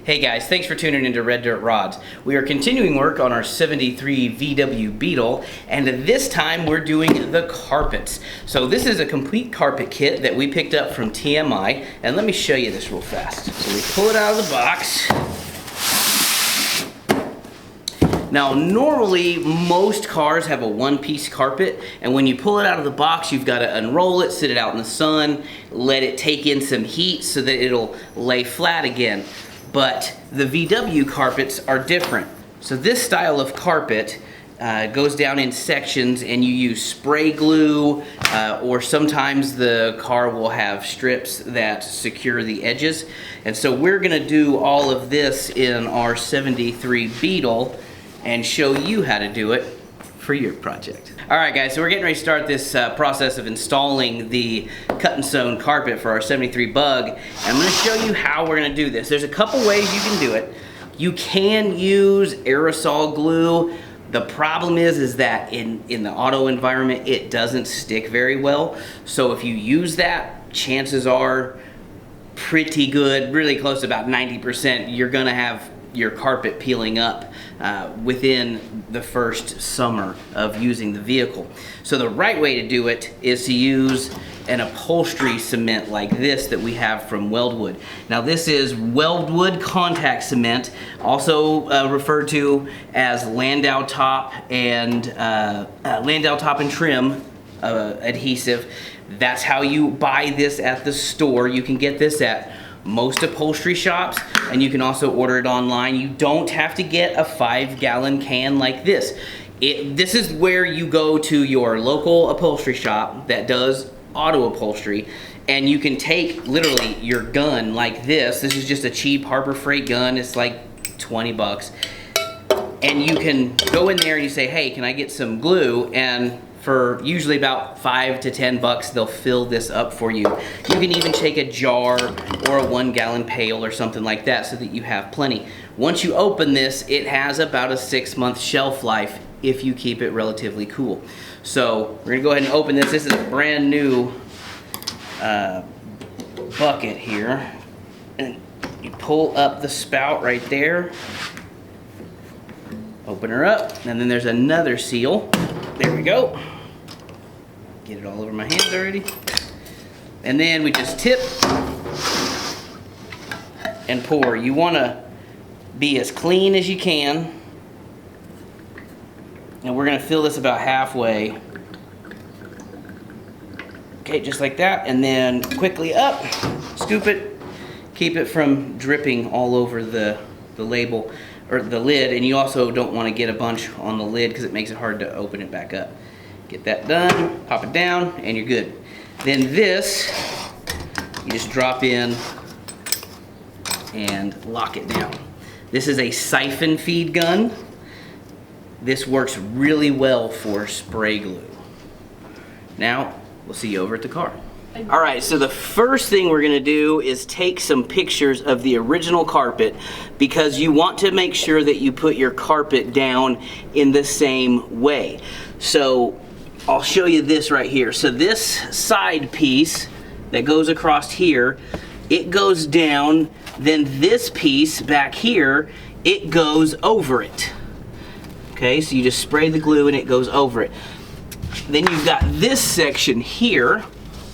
Hey guys, thanks for tuning into Red Dirt Rods. We are continuing work on our 73 VW Beetle, and this time we're doing the carpets. So this is a complete carpet kit that we picked up from TMI, and let me show you this real fast. So we pull it out of the box. Now normally most cars have a one-piece carpet, and when you pull it out of the box you've got to unroll it, sit it out in the sun, let it take in some heat so that it'll lay flat again. But the VW carpets are different. So this style of carpet goes down in sections, and you use spray glue or sometimes the car will have strips that secure the edges. And so we're gonna do all of this in our 73 Beetle and show you how to do it for your project. All right guys, so we're getting ready to start this process of installing the cut and sewn carpet for our 73 Bug. And I'm gonna show you how we're gonna do this. There's a couple ways you can do it. You can use aerosol glue. The problem is that in the auto environment, it doesn't stick very well. So if you use that, chances are pretty good, really close to about 90%, you're gonna have your carpet peeling up within the first summer of using the vehicle. So the right way to do it is to use an upholstery cement like this that we have from Weldwood. Now this is Weldwood contact cement, also referred to as Landau top and trim adhesive. That's how you buy this at the store. You can get this at most upholstery shops, and you can also order it online. You don't have to get a 5-gallon can like this. This is where you go to your local upholstery shop that does auto upholstery, and you can take literally your gun like this. This is just a cheap Harbor Freigth gun. It's like 20 bucks. And you can go in there and you say, hey, can I get some glue? And for usually about 5 to 10 bucks, they'll fill this up for you. You can even take a jar or a 1-gallon pail or something like that so that you have plenty. Once you open this, it has about a 6-month shelf life if you keep it relatively cool. So we're gonna go ahead and open this. This is a brand new bucket here. And you pull up the spout right there. Open her up, and then there's another seal. There we go. Get it all over my hands already. And then we just tip and pour. You want to be as clean as you can. And we're going to fill this about halfway. Okay, just like that. And then quickly up, scoop it. Keep it from dripping all over the label or the lid. And you also don't want to get a bunch on the lid because it makes it hard to open it back up. Get that done, pop it down, and you're good. Then this, you just drop in and lock it down. This is a siphon-feed gun. This works really well for spray glue. Now, we'll see you over at the car. All right, so the first thing we're gonna do is take some pictures of the original carpet, because you want to make sure that you put your carpet down in the same way. So I'll show you this right here. So this side piece that goes across here, it goes down, then this piece back here, it goes over it. Okay, so you just spray the glue and it goes over it. Then you've got this section here,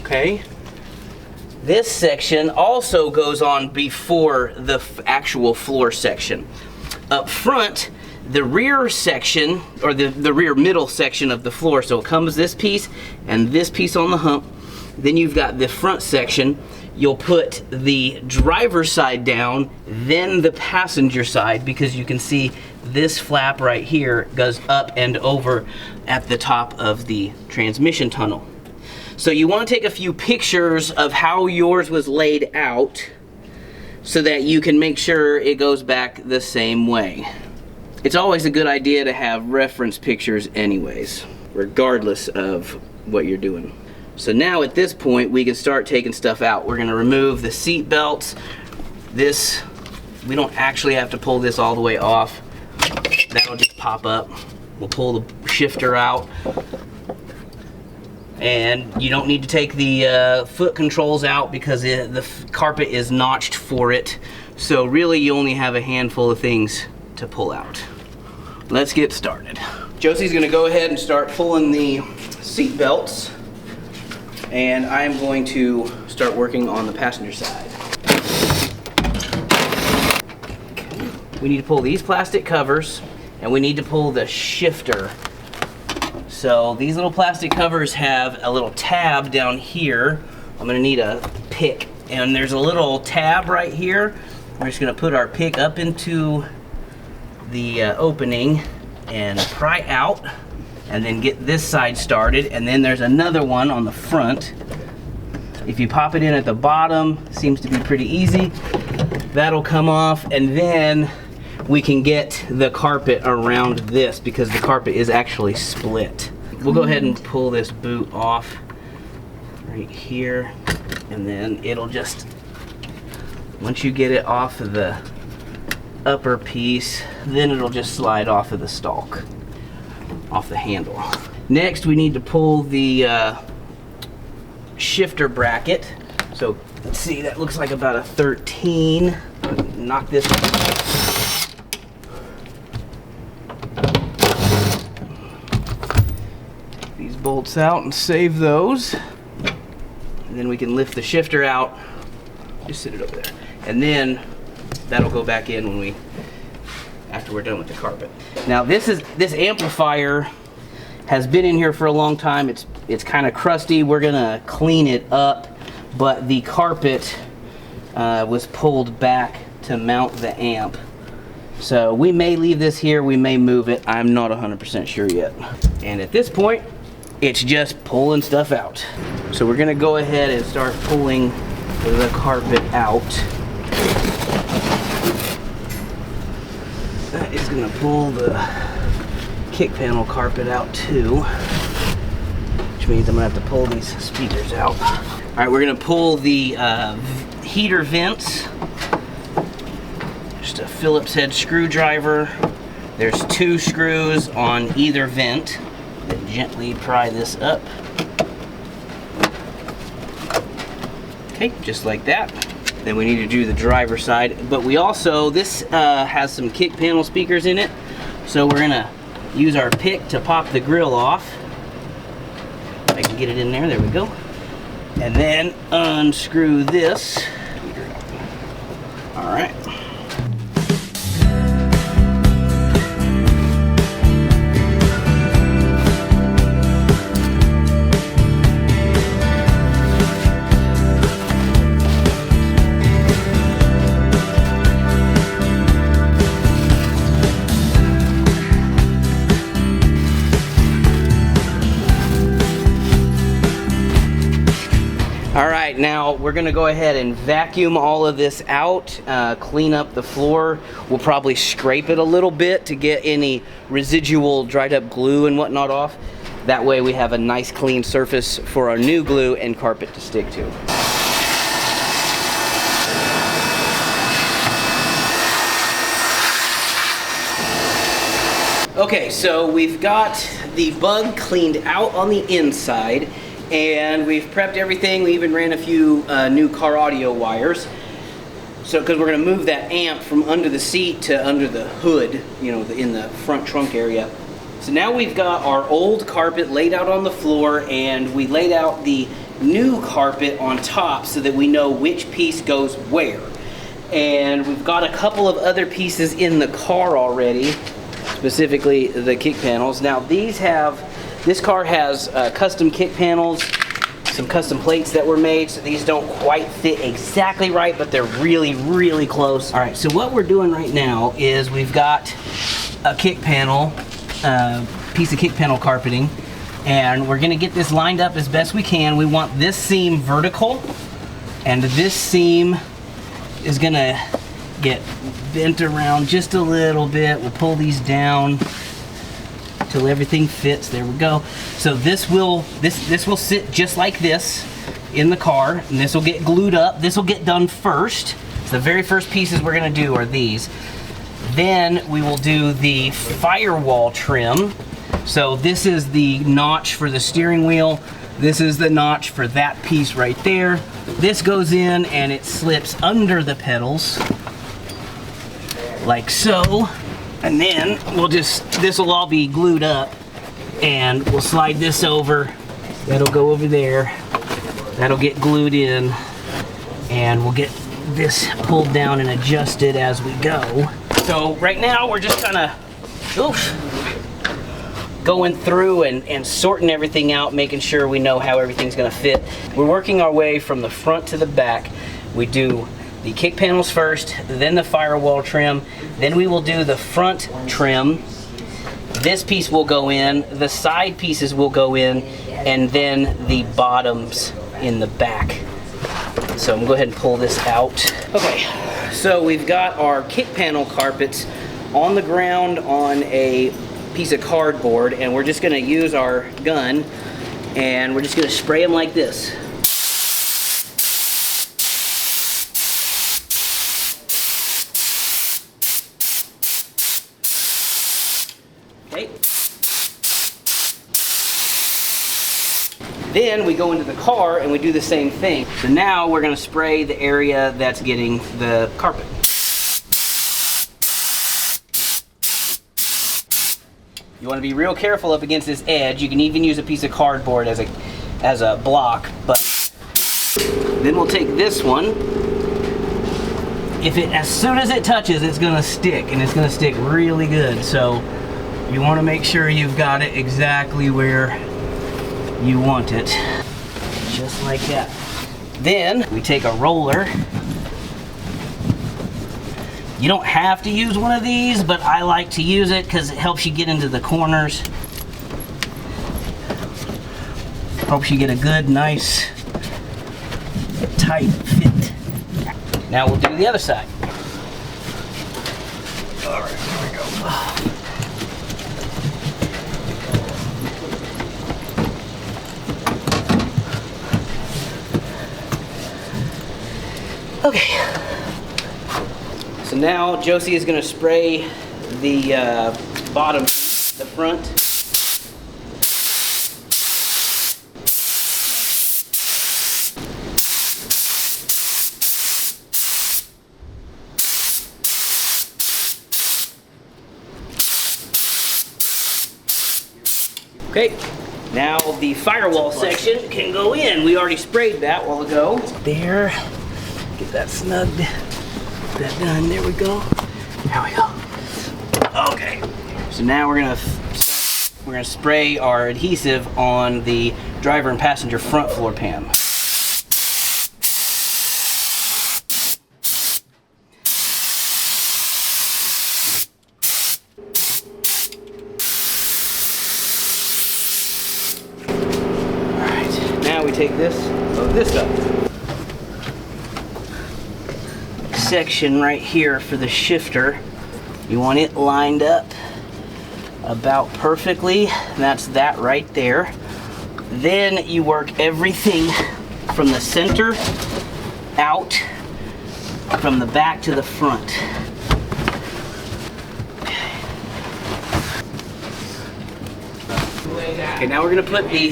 okay? This section also goes on before the actual floor section. Up front, the rear section, or the rear middle section of the floor, so it comes this piece and this piece on the hump. Then you've got the front section. You'll put the driver's side down, then the passenger side, because you can see this flap right here goes up and over at the top of the transmission tunnel. So you want to take a few pictures of how yours was laid out so that you can make sure it goes back the same way. It's always a good idea to have reference pictures anyways, regardless of what you're doing. So now at this point, we can start taking stuff out. We're gonna remove the seat belts. This, we don't actually have to pull this all the way off. That'll just pop up. We'll pull the shifter out. And you don't need to take the foot controls out because the carpet is notched for it So really you only have a handful of things to pull out. Let's get started. Josie's gonna go ahead and start pulling the seat belts, and I'm going to start working on the passenger side. We need to pull these plastic covers, and we need to pull the shifter. So these little plastic covers have a little tab down here. I'm gonna need a pick, and there's a little tab right here. We're just gonna put our pick up into the opening and pry out, and then get this side started. And then there's another one on the front. If you pop it in at the bottom, seems to be pretty easy. That'll come off, and then we can get the carpet around this because the carpet is actually split. We'll go ahead and pull this boot off right here, and then it'll just, once you get it off of the upper piece, then it'll just slide off of the stalk, off the handle. Next, we need to pull the shifter bracket. So let's see, that looks like about a 13. Knock this these bolts out and save those. And then we can lift the shifter out. Just sit it over there. And then that'll go back in when after we're done with the carpet. Now this amplifier has been in here for a long time. It's kind of crusty. We're gonna clean it up, but the carpet was pulled back to mount the amp. So we may leave this here, we may move it. I'm not 100% sure yet. And at this point, it's just pulling stuff out. So we're gonna go ahead and start pulling the carpet out. That is gonna pull the kick panel carpet out too, which means I'm gonna have to pull these speakers out. All right, we're gonna pull the heater vents. Just a Phillips head screwdriver. There's 2 screws on either vent. Then gently pry this up. Okay, just like that. Then we need to do the driver side, but we also, this has some kick panel speakers in it, so we're gonna use our pick to pop the grill off. If I can get it in there, there we go. And then unscrew this. All right. All right, now we're gonna go ahead and vacuum all of this out, clean up the floor. We'll probably scrape it a little bit to get any residual dried up glue and whatnot off. That way we have a nice clean surface for our new glue and carpet to stick to. Okay, so we've got the bug cleaned out on the inside, and we've prepped everything. We even ran a few new car audio wires. So, because we're going to move that amp from under the seat to under the hood, you know, in the front trunk area. So now we've got our old carpet laid out on the floor, and we laid out the new carpet on top so that we know which piece goes where. And we've got a couple of other pieces in the car already, specifically the kick panels. Now this car has custom kick panels, some custom plates that were made, so these don't quite fit exactly right, but they're really, really close. All right, so what we're doing right now is we've got a kick panel, piece of kick panel carpeting, and we're gonna get this lined up as best we can. We want this seam vertical, and this seam is gonna get bent around just a little bit. We'll pull these down till everything fits. There we go. So this will sit just like this in the car, and this will get glued up. This will get done first. So the very first pieces we're gonna do are these. Then we will do the firewall trim. So this is the notch for the steering wheel. This is the notch for that piece right there. This goes in and it slips under the pedals. like so. And then we'll just, this will all be glued up, and we'll slide this over. That'll go over there. That'll get glued in, and we'll get this pulled down and adjusted as we go. So right now we're just kind of going through and sorting everything out, making sure we know how everything's gonna fit. We're working our way from the front to the back. We do the kick panels first, then the firewall trim, then we will do the front trim. This piece will go in, the side pieces will go in, and then the bottoms in the back. So I'm gonna go ahead and pull this out. Okay, so we've got our kick panel carpets on the ground on a piece of cardboard, and we're just gonna use our gun, and we're just gonna spray them like this. Okay. Then we go into the car and we do the same thing. So now we're gonna spray the area that's getting the carpet. You wanna be real careful up against this edge. You can even use a piece of cardboard as a block, but then we'll take this one. As soon as it touches, it's gonna stick, and it's gonna stick really good. So you want to make sure you've got it exactly where you want it, just like that. Then we take a roller. You don't have to use one of these, but I like to use it because it helps you get into the corners. Helps you get a good, nice, tight fit. Now we'll do the other side. All right, here we go. Okay, so now Josie is going to spray the bottom, the front. Okay, now the firewall section can go in. We already sprayed that a while ago. There. Get that snugged, that done, there we go. There we go. Okay, so now we're gonna spray our adhesive on the driver and passenger front floor pan. All right, now we take this, load this up. Section right here for the shifter, you want it lined up about perfectly. That's that right there. Then you work everything from the center out, from the back to the front. Okay, now we're going to put the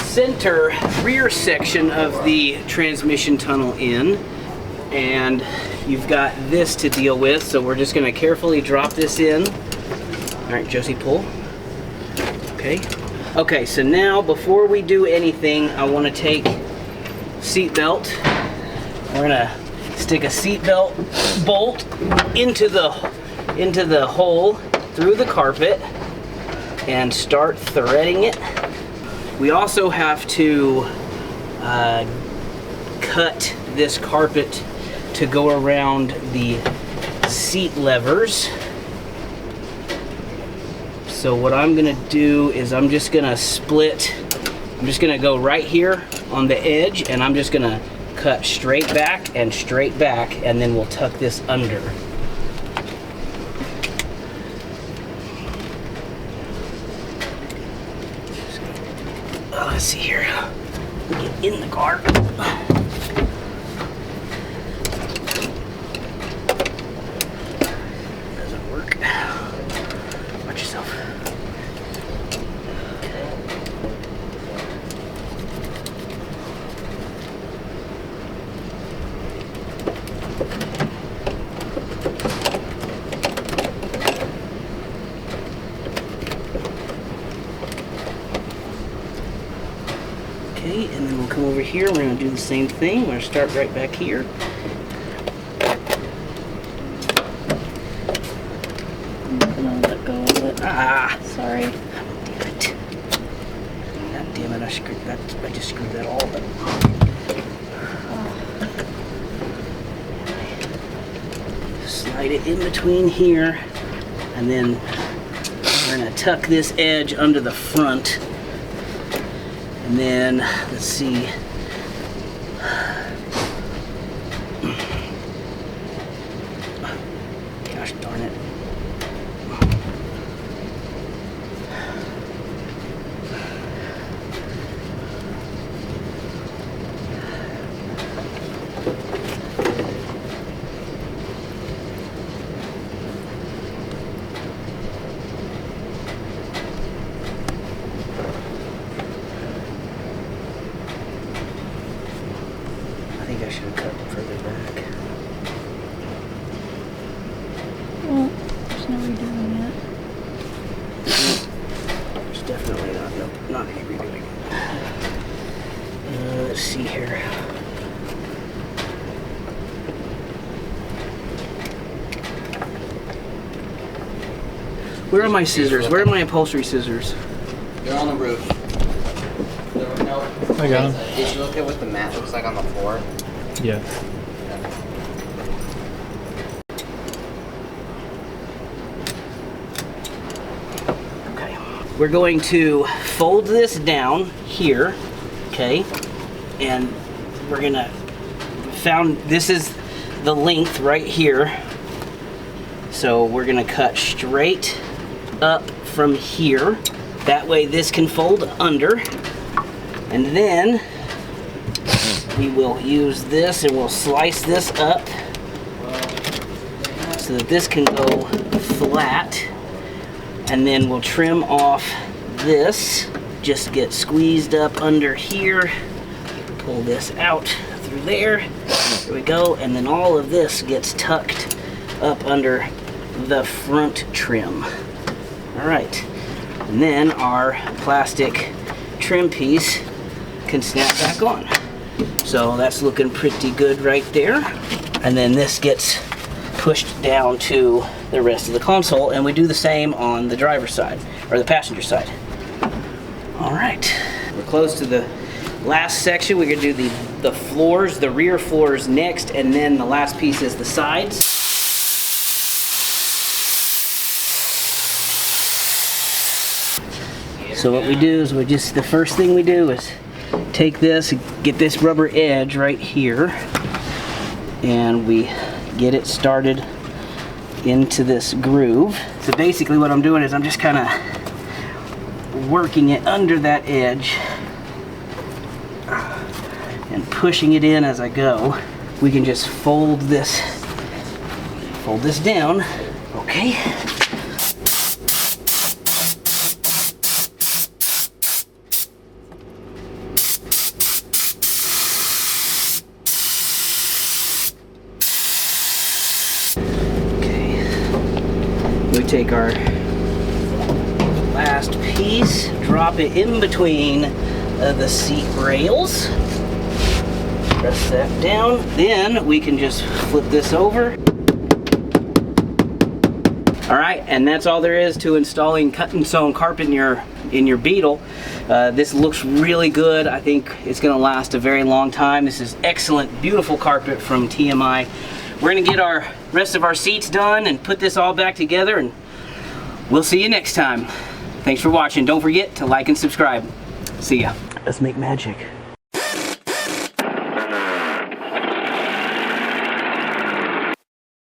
center rear section of the transmission tunnel in. And you've got this to deal with, so we're just going to carefully drop this in. All right, Josie, pull. Okay. Okay, so now before we do anything, I want to take seat belt. We're going to stick a seat belt bolt into the hole through the carpet and start threading it. We also have to cut this carpet to go around the seat levers. So what I'm gonna do is I'm just gonna go right here on the edge, and I'm just gonna cut straight back, and then we'll tuck this under. Let's see here. Get in the car. Watch yourself. Okay, and then we'll come over here. We're going to do the same thing. We're going to start right back here. I'm gonna let go of it. Ah! Sorry. Damn it. God damn it, I just screwed that all up. Slide it in between here, and then we're going to tuck this edge under the front. And then, let's see. Gosh darn it. I think I should have cut further back. Well, there's no redoing it. There's definitely not any redoing. Let's see here. Where are my scissors? Where are my upholstery scissors? They're on the roof. I got them. Did you look at what the mat looks like on the floor? Yeah. Okay. We're going to fold this down here, okay? And we're gonna this is the length right here. So we're gonna cut straight up from here. That way this can fold under. And then we will use this and we'll slice this up so that this can go flat. And then we'll trim off this. Just get squeezed up under here. Pull this out through there. There we go. And then all of this gets tucked up under the front trim. All right. And then our plastic trim piece can snap back on. So that's looking pretty good right there. And then this gets pushed down to the rest of the console, and we do the same on the driver's side, or the passenger side. All right, we're close to the last section. We're gonna do the floors, the rear floors next, and then the last piece is the sides. So what we do is the first thing we do is take this, get this rubber edge right here, and we get it started into this groove. So basically what I'm doing is I'm just kind of working it under that edge and pushing it in as I go. We can just fold this down, okay? We take our last piece, drop it in between the seat rails, press that down, then we can just flip this over. All right, and that's all there is to installing cut and sewn carpet in your Beetle. This looks really good. I think it's gonna last a very long time. This is excellent, beautiful carpet from TMI. We're gonna get our rest of our seats done and put this all back together, and we'll see you next time. Thanks for watching. Don't forget to like and subscribe. See ya. Let's make magic.